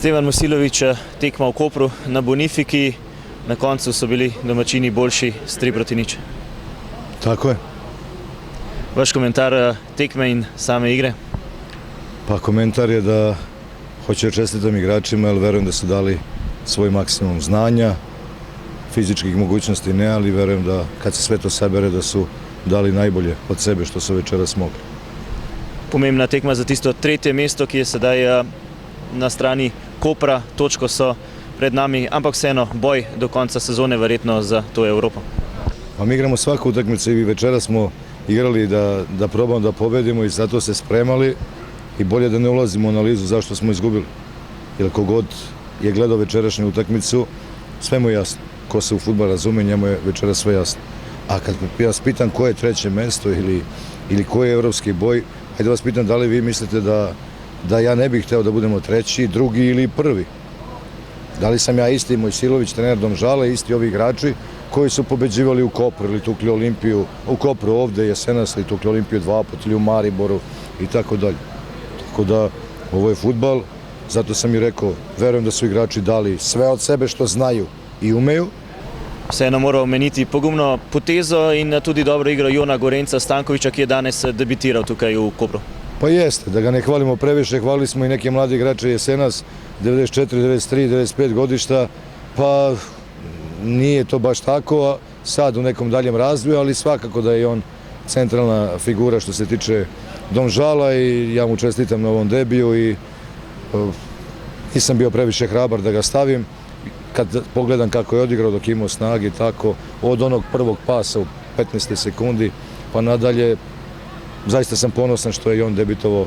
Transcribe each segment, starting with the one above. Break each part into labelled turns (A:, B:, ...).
A: Stevan Mosilović, tekma v Kopru na Bonifiki, na koncu so bili domačini boljši s 3-0.
B: Tako je.
A: Vaš komentar tekme in same igre?
B: Pa komentar je da hoću čestitam igračima, jer verujem da su dali svoj maksimum znanja, fizičkih mogućnosti ne, ali verujem da kad se sve to sabere da su dali najbolje od sebe što su večeras mogli.
A: Pomembna tekma za tisto tretje mesto, ki je sedaj na strani Kopra, točko so pred nami, ampak vseeno boj do konca sezone verjetno za to Evropo.
B: Pa mi igramo svaku utakmicu i večera smo igrali da probamo da pobedimo i zato se spremali i bolje da ne ulazimo u analizu zašto smo izgubili. Jer kogod je gledao večerašnju utakmicu, sve mu je jasno. Ko se u fudbal razume, njemu je večera sve jasno. A kad vas pitam ko je treće mesto ili ko je evropski boj, hajde vas pitam da li vi mislite da ja ne bih hteo da budemo treći, drugi ili prvi. Da li sam ja isti Mojsilović, trener Domžala, isti ovi igrači koji su pobeđivali u Kopru ili tukli Olimpiju, u Kopru ovde, Jesenas ili tukli Olimpiju 2 puta ili u Mariboru i tako dalje. Tako da ovo je fudbal, zato sam i rekao, verujem da su igrači dali sve od sebe što znaju i umeju.
A: Vseeno moral omeniti pogumno potezo in tudi dobro igro Jona Gorenca Stankovića, ki je danes debitiral tukaj v Kopru.
B: Pa jeste, da ga ne hvalimo previše, hvalili smo i neke mlade igrače Jesenas, 94, 93, 95 godišta, pa nije to baš tako, a sad u nekom daljem razvoju, ali svakako da je on centralna figura što se tiče Domžala i ja mu čestitam na ovom debiju i nisam bio previše hrabar da ga stavim. Kad pogledam kako je odigrao dok imao snagi, tako od onog prvog pasa u 15 sekundi pa nadalje, zaista sam ponosan što je on debitovao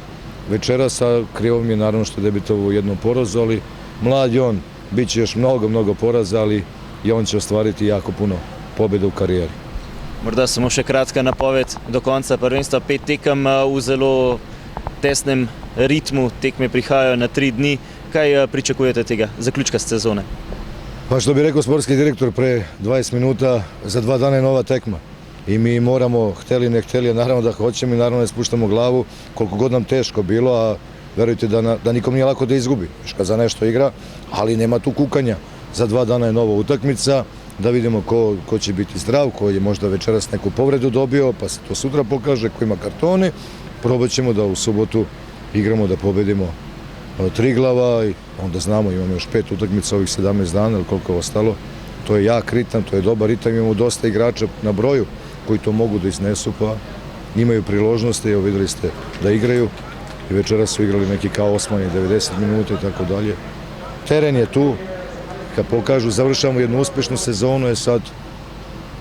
B: večeras, a krivo mi je naravno što je debitovao u jednom porazu, ali mlad je on, bit će još mnogo poraza, ali i on će ostvariti jako puno pobjeda u karijeri.
A: Morda samo še kratka napoved do konca prvenstva, 5 tekem v zelo tesnem ritmu, tekme prihajajo na 3 dni. Kaj pričakujete tega zaključka sezone?
B: Pa što bi rekao sportski direktor pre 20 minuta, za 2 dana je nova tekma. I mi moramo, hteli ne hteli, naravno da hoćemo i naravno ne spuštamo glavu, koliko god nam teško bilo, a verujte da nikom nije lako da izgubi, kad za nešto igra, ali nema tu kukanja. Za 2 dana je nova utakmica, da vidimo ko će biti zdrav, ko je možda večeras neku povredu dobio, pa se to sutra pokaže, ko ima kartone. Probat ćemo da u subotu igramo da pobedimo Triglava i onda znamo, imamo još 5 utakmica ovih 17 dana ili koliko je ostalo. To je jak ritam, to je dobar ritam, imamo dosta igrača na broju koji to mogu da iznesu, pa imaju priložnosti, evo videli ste da igraju i večera su igrali neki kao Osmani 90 minuta i tako dalje. Teren je tu, kad pokažu, završamo jednu uspešnu sezonu, je sad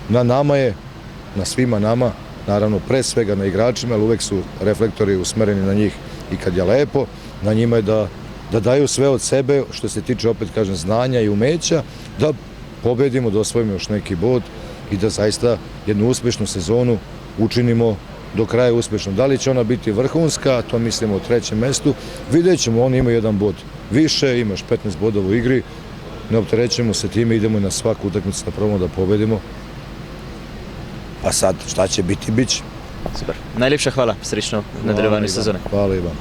B: na nama je, na svima nama, naravno pre svega na igračima, ali uvek su reflektori usmereni na njih i kad je lepo, na njima je da daju sve od sebe, što se tiče, opet kažem, znanja i umeća, da pobedimo, da osvojimo još neki bod i da zaista jednu uspešnu sezonu učinimo do kraja uspešno. Da li će ona biti vrhunska, to mislimo o 3. mestu, vidjet ćemo, oni imaju 1 bod više, imaš 15 bodova u igri, ne opterećujemo se time, idemo i na svaku utakmicu da probamo da pobedimo. Pa sad, šta će biti, bit će.
A: Super. Najlepša hvala, srečno v nadaljevanju sezone.
B: Hvala i vam.